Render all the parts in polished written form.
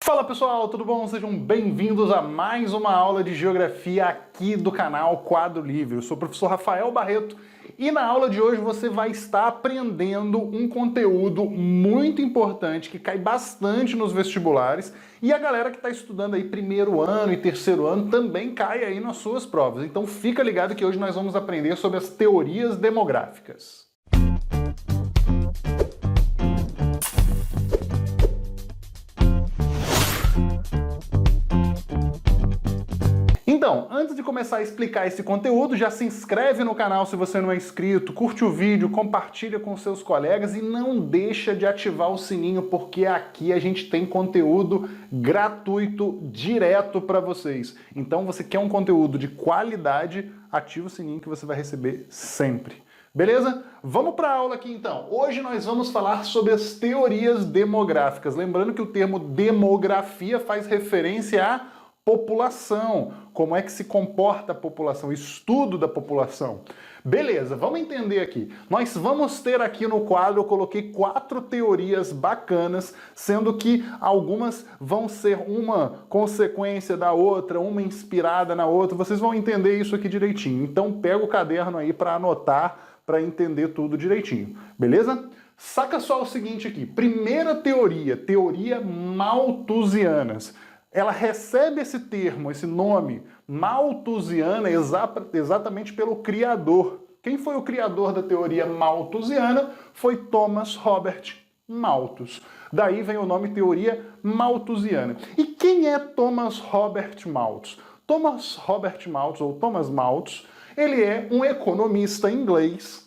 Fala pessoal, tudo bom? Sejam bem-vindos a mais uma aula de Geografia aqui do canal Quadro Livre. Eu sou o professor Rafael Barreto e na aula de hoje você vai estar aprendendo um conteúdo muito importante que cai bastante nos vestibulares e a galera que está estudando aí primeiro ano e terceiro ano também cai aí nas suas provas. Então fica ligado que hoje nós vamos aprender sobre as teorias demográficas. Então, antes de começar a explicar esse conteúdo, já se inscreve no canal se você não é inscrito, curte o vídeo, compartilha com seus colegas e não deixa de ativar o sininho, porque aqui a gente tem conteúdo gratuito direto para vocês. Então, você quer um conteúdo de qualidade, ativa o sininho que você vai receber sempre. Beleza? Vamos para a aula aqui então. Hoje nós vamos falar sobre as teorias demográficas. Lembrando que o termo demografia faz referência à população, como é que se comporta a população, estudo da população. Beleza, vamos entender aqui. Nós vamos ter aqui no quadro, eu coloquei 4 teorias bacanas, sendo que algumas vão ser uma consequência da outra, uma inspirada na outra, vocês vão entender isso aqui direitinho. Então pega o caderno aí para anotar, para entender tudo direitinho, beleza? Saca só o seguinte aqui, primeira teoria, teoria malthusianas. Ela recebe esse termo, esse nome, malthusiana, exatamente pelo criador. Quem foi o criador da teoria malthusiana? Foi Thomas Robert Malthus. Daí vem o nome teoria malthusiana. E quem é Thomas Robert Malthus? Thomas Robert Malthus, ou Thomas Malthus, ele é um economista inglês,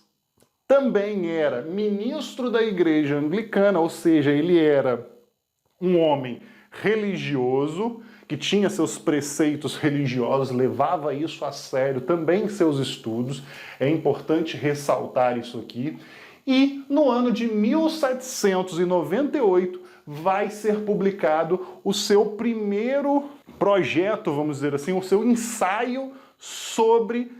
também era ministro da Igreja Anglicana, ou seja, ele era um homem religioso, que tinha seus preceitos religiosos, levava isso a sério também em seus estudos, é importante ressaltar isso aqui, e no ano de 1798 vai ser publicado o seu primeiro projeto, vamos dizer assim, o seu ensaio sobre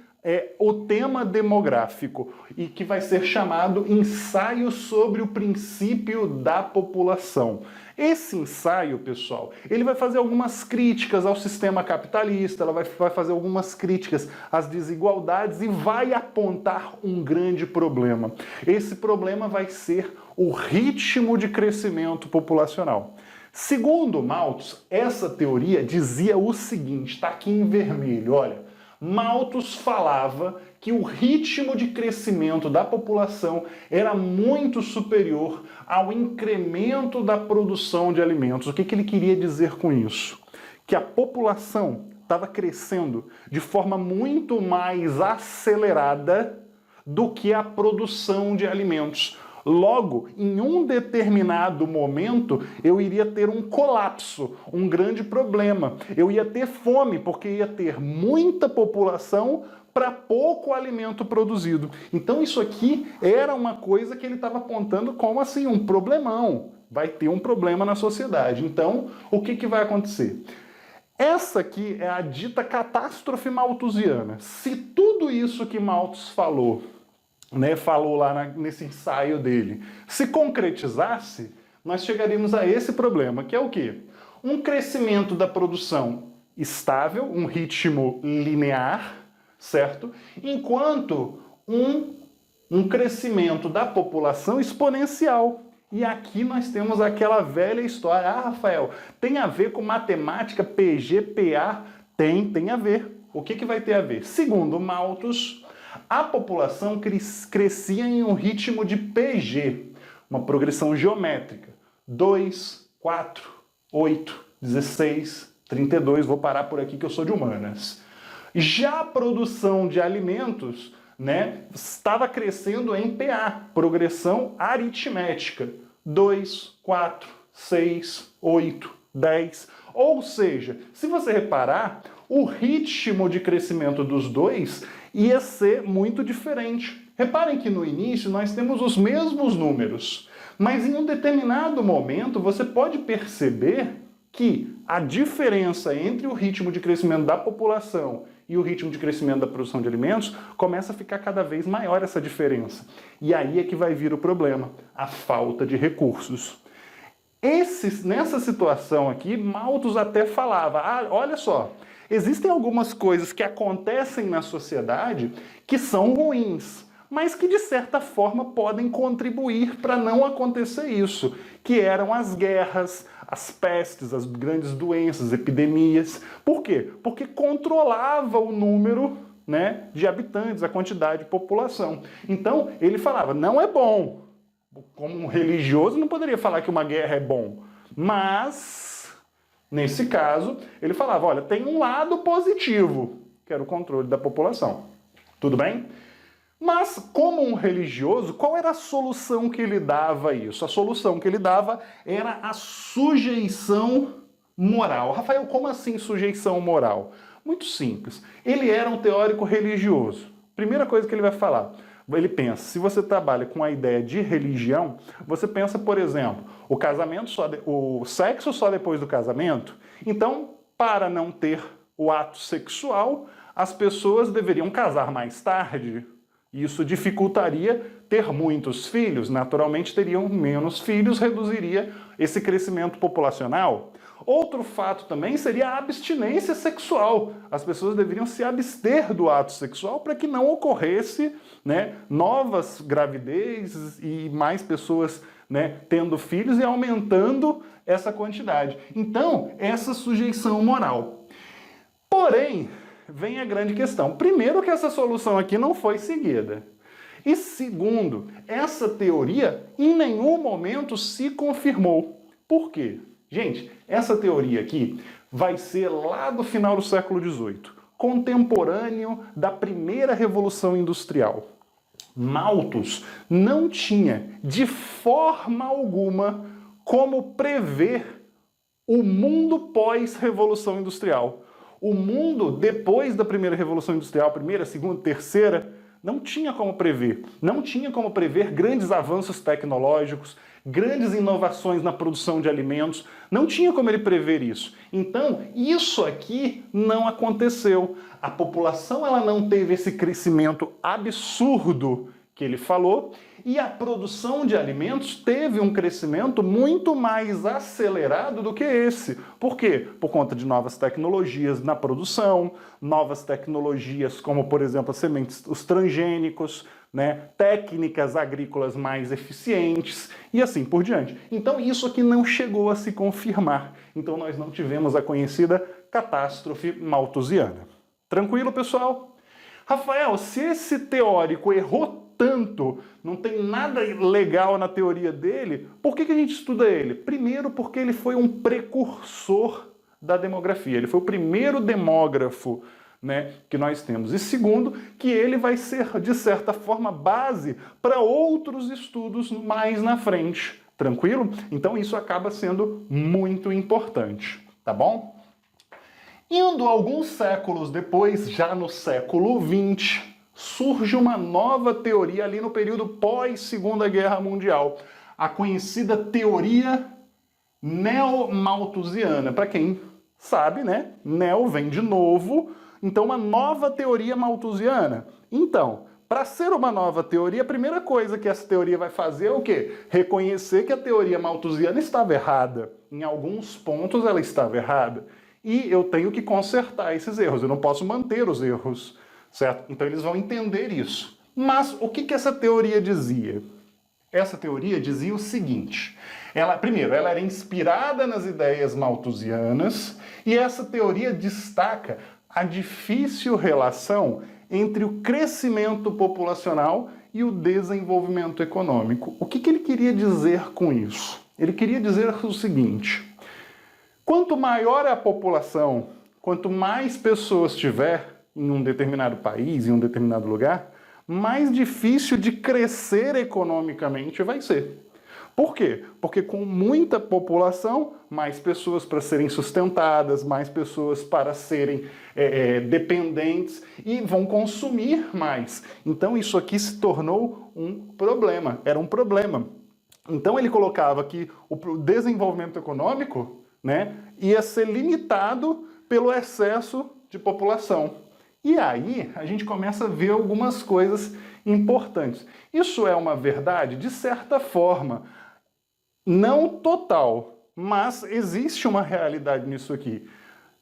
o tema demográfico, e que vai ser chamado Ensaio sobre o Princípio da População. Esse ensaio, pessoal, ele vai fazer algumas críticas ao sistema capitalista, ela vai fazer algumas críticas às desigualdades e vai apontar um grande problema. Esse problema vai ser o ritmo de crescimento populacional. Segundo Malthus, essa teoria dizia o seguinte, está aqui em vermelho, olha. Malthus falava que o ritmo de crescimento da população era muito superior ao incremento da produção de alimentos. O que ele queria dizer com isso? Que a população estava crescendo de forma muito mais acelerada do que a produção de alimentos. Logo, em um determinado momento, eu iria ter um colapso, um grande problema. Eu ia ter fome, porque ia ter muita população para pouco alimento produzido. Então isso aqui era uma coisa que ele estava apontando como assim, um problemão. Vai ter um problema na sociedade. Então, o que vai acontecer? Essa aqui é a dita catástrofe malthusiana. Se tudo isso que Malthus falou lá nesse ensaio dele, se concretizasse, nós chegaríamos a esse problema, que é o quê? Um crescimento da produção estável, um ritmo linear, certo? Enquanto um crescimento da população exponencial. E aqui nós temos aquela velha história. Ah, Rafael, tem a ver com matemática, PG, PA? Tem a ver. O que vai ter a ver? Segundo Malthus, a população crescia em um ritmo de PG, uma progressão geométrica. 2, 4, 8, 16, 32, vou parar por aqui que eu sou de humanas. Já a produção de alimentos, estava crescendo em PA, progressão aritmética. 2, 4, 6, 8, 10. Ou seja, se você reparar, o ritmo de crescimento dos dois ia ser muito diferente. Reparem que no início nós temos os mesmos números, mas em um determinado momento você pode perceber que a diferença entre o ritmo de crescimento da população e o ritmo de crescimento da produção de alimentos começa a ficar cada vez maior essa diferença. E aí é que vai vir o problema, a falta de recursos. Nessa situação aqui, Malthus até falava, olha só, existem algumas coisas que acontecem na sociedade que são ruins, mas que de certa forma podem contribuir para não acontecer isso, que eram as guerras, as pestes, as grandes doenças, epidemias. Por quê? Porque controlava o número, né, de habitantes, a quantidade de população. Então, ele falava, não é bom. Como um religioso não poderia falar que uma guerra é bom, mas, nesse caso, ele falava, olha, tem um lado positivo, que era o controle da população. Tudo bem? Mas, como um religioso, qual era a solução que ele dava a isso? A solução que ele dava era a sujeição moral. Rafael, como assim sujeição moral? Muito simples. Ele era um teórico religioso. Primeira coisa que ele vai falar, ele pensa, se você trabalha com a ideia de religião, você pensa, por exemplo, o sexo só depois do casamento. Então, para não ter o ato sexual, as pessoas deveriam casar mais tarde. Isso dificultaria ter muitos filhos, naturalmente teriam menos filhos, reduziria esse crescimento populacional. Outro fato também seria a abstinência sexual. As pessoas deveriam se abster do ato sexual para que não ocorresse, né, novas gravidezes e mais pessoas, né, tendo filhos e aumentando essa quantidade. Então, essa sujeição moral. Porém, vem a grande questão. Primeiro que essa solução aqui não foi seguida. E segundo, essa teoria em nenhum momento se confirmou. Por quê? Gente, essa teoria aqui vai ser lá do final do século XVIII, contemporâneo da primeira Revolução Industrial. Malthus não tinha, de forma alguma, como prever o mundo pós-Revolução Industrial. O mundo depois da primeira Revolução Industrial, primeira, segunda, terceira, não tinha como prever. Não tinha como prever grandes avanços tecnológicos, grandes inovações na produção de alimentos, não tinha como ele prever isso. Então, isso aqui não aconteceu. A população ela não teve esse crescimento absurdo que ele falou, e a produção de alimentos teve um crescimento muito mais acelerado do que esse. Por quê? Por conta de novas tecnologias na produção, novas tecnologias como, por exemplo, as sementes, os transgênicos, né, técnicas agrícolas mais eficientes e assim por diante. Então isso aqui não chegou a se confirmar. Então nós não tivemos a conhecida catástrofe malthusiana. Tranquilo, pessoal? Rafael, se esse teórico errou tanto, não tem nada legal na teoria dele, por que a gente estuda ele? Primeiro porque ele foi um precursor da demografia, ele foi o primeiro demógrafo, né, que nós temos. E segundo, que ele vai ser, de certa forma, base para outros estudos mais na frente. Tranquilo? Então isso acaba sendo muito importante, tá bom? Indo alguns séculos depois, já no século XX, surge uma nova teoria ali no período pós-Segunda Guerra Mundial, a conhecida teoria neo-malthusiana. Para quem sabe, né? Neo vem de novo, então uma nova teoria malthusiana. Então, para ser uma nova teoria, a primeira coisa que essa teoria vai fazer é o quê? Reconhecer que a teoria malthusiana estava errada. Em alguns pontos ela estava errada. E eu tenho que consertar esses erros, eu não posso manter os erros, certo? Então eles vão entender isso. Mas o que essa teoria dizia? Essa teoria dizia o seguinte, primeiro, ela era inspirada nas ideias malthusianas, e essa teoria destaca a difícil relação entre o crescimento populacional e o desenvolvimento econômico. O que ele queria dizer com isso? Ele queria dizer o seguinte, quanto maior é a população, quanto mais pessoas tiver em um determinado país, em um determinado lugar, mais difícil de crescer economicamente vai ser. Por quê? Porque com muita população, mais pessoas para serem sustentadas, mais pessoas para serem dependentes e vão consumir mais. Então isso aqui se tornou um problema, era um problema. Então ele colocava que o desenvolvimento econômico, né, ia ser limitado pelo excesso de população. E aí a gente começa a ver algumas coisas importantes. Isso é uma verdade? De certa forma. Não total, mas existe uma realidade nisso aqui.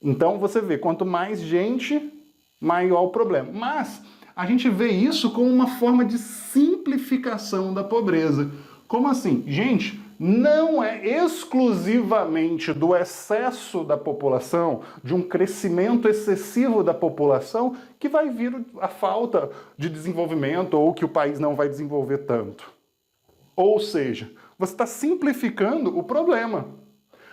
Então você vê, quanto mais gente, maior o problema. Mas a gente vê isso como uma forma de simplificação da pobreza. Como assim? Gente, não é exclusivamente do excesso da população, de um crescimento excessivo da população, que vai vir a falta de desenvolvimento ou que o país não vai desenvolver tanto. Ou seja, você está simplificando o problema.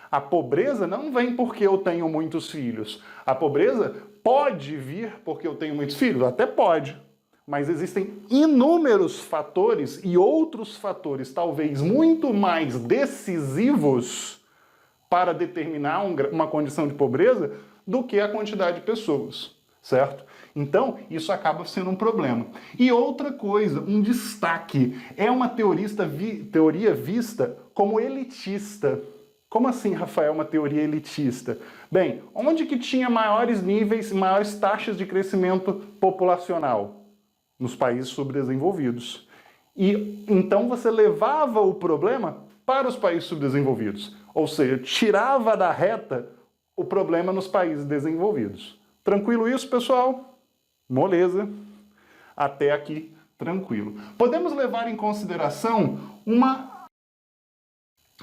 A pobreza não vem porque eu tenho muitos filhos. A pobreza pode vir porque eu tenho muitos filhos, até pode. Mas existem inúmeros fatores e outros fatores, talvez muito mais decisivos para determinar uma condição de pobreza do que a quantidade de pessoas, certo? Então, isso acaba sendo um problema. E outra coisa, um destaque, é uma teoria vista como elitista. Como assim, Rafael, uma teoria elitista? Bem, onde que tinha maiores níveis, maiores taxas de crescimento populacional? Nos países subdesenvolvidos. E então você levava o problema para os países subdesenvolvidos. Ou seja, tirava da reta o problema nos países desenvolvidos. Tranquilo isso, pessoal? Moleza. Até aqui, tranquilo. Podemos levar em consideração uma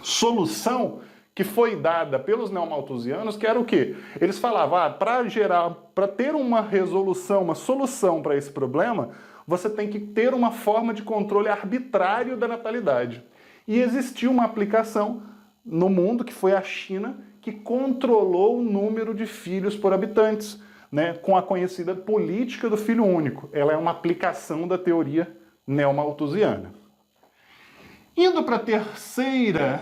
solução que foi dada pelos neomalthusianos, que era o quê? Eles falavam, para ter uma resolução, uma solução para esse problema, você tem que ter uma forma de controle arbitrário da natalidade. E existiu uma aplicação no mundo, que foi a China, que controlou o número de filhos por habitantes, né, com a conhecida política do filho único. Ela é uma aplicação da teoria neomalthusiana. Indo para a terceira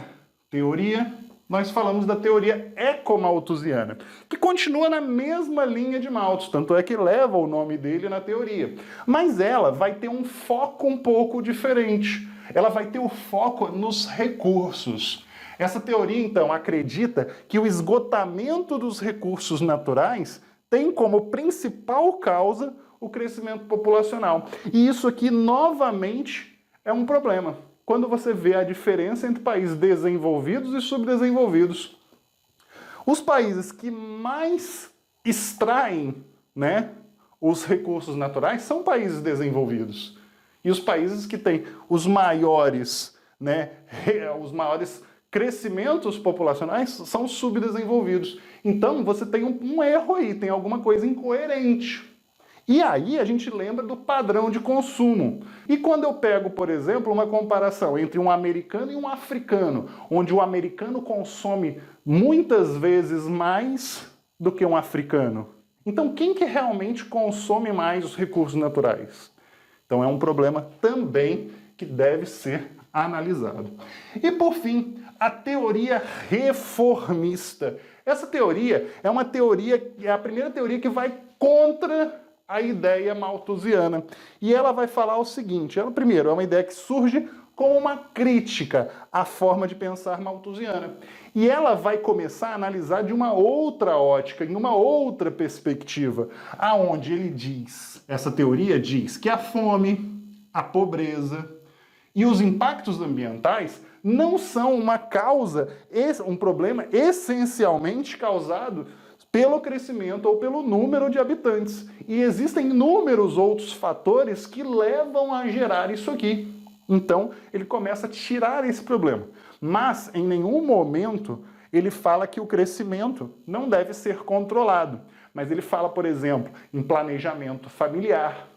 teoria, nós falamos da teoria ecomalthusiana, que continua na mesma linha de Malthus, tanto é que leva o nome dele na teoria. Mas ela vai ter um foco um pouco diferente. Ela vai ter o foco nos recursos. Essa teoria, então, acredita que o esgotamento dos recursos naturais tem como principal causa o crescimento populacional. E isso aqui, novamente, é um problema. Quando você vê a diferença entre países desenvolvidos e subdesenvolvidos. Os países que mais extraem, né, os recursos naturais são países desenvolvidos. E os países que têm os maiores crescimentos populacionais são subdesenvolvidos. Então você tem um erro aí, tem alguma coisa incoerente. E aí a gente lembra do padrão de consumo. E quando eu pego, por exemplo, uma comparação entre um americano e um africano, onde o americano consome muitas vezes mais do que um africano. Então quem que realmente consome mais os recursos naturais? Então é um problema também que deve ser analisado. E por fim, a teoria reformista. Essa teoria é uma teoria, é a primeira teoria que vai contra a ideia malthusiana. E ela vai falar o seguinte, primeiro, é uma ideia que surge como uma crítica à forma de pensar malthusiana. E ela vai começar a analisar de uma outra ótica, em uma outra perspectiva, aonde ele diz, essa teoria diz que a fome, a pobreza e os impactos ambientais não são uma causa, um problema essencialmente causado pelo crescimento ou pelo número de habitantes. E existem inúmeros outros fatores que levam a gerar isso aqui. Então, ele começa a tirar esse problema. Mas, em nenhum momento, ele fala que o crescimento não deve ser controlado. Mas ele fala, por exemplo, em planejamento familiar,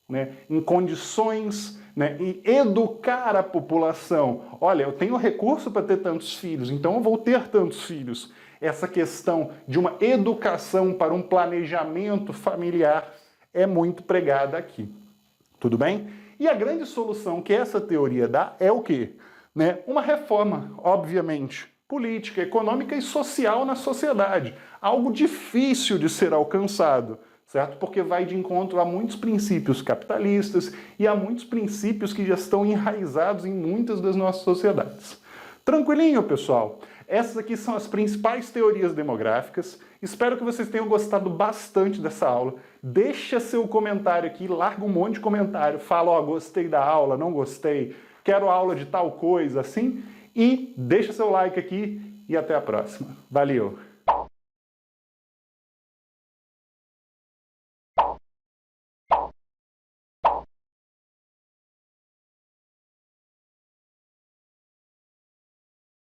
né, em condições, né, em educar a população. Olha, eu tenho recurso para ter tantos filhos, então eu vou ter tantos filhos. Essa questão de uma educação para um planejamento familiar é muito pregada aqui. Tudo bem? E a grande solução que essa teoria dá é o quê? Né? Uma reforma, obviamente, política, econômica e social na sociedade. Algo difícil de ser alcançado, certo? Porque vai de encontro a muitos princípios capitalistas e a muitos princípios que já estão enraizados em muitas das nossas sociedades. Tranquilinho, pessoal? Essas aqui são as principais teorias demográficas. Espero que vocês tenham gostado bastante dessa aula. Deixa seu comentário aqui, larga um monte de comentário. Fala, ó, gostei da aula, não gostei, quero aula de tal coisa, assim. E deixa seu like aqui e até a próxima. Valeu!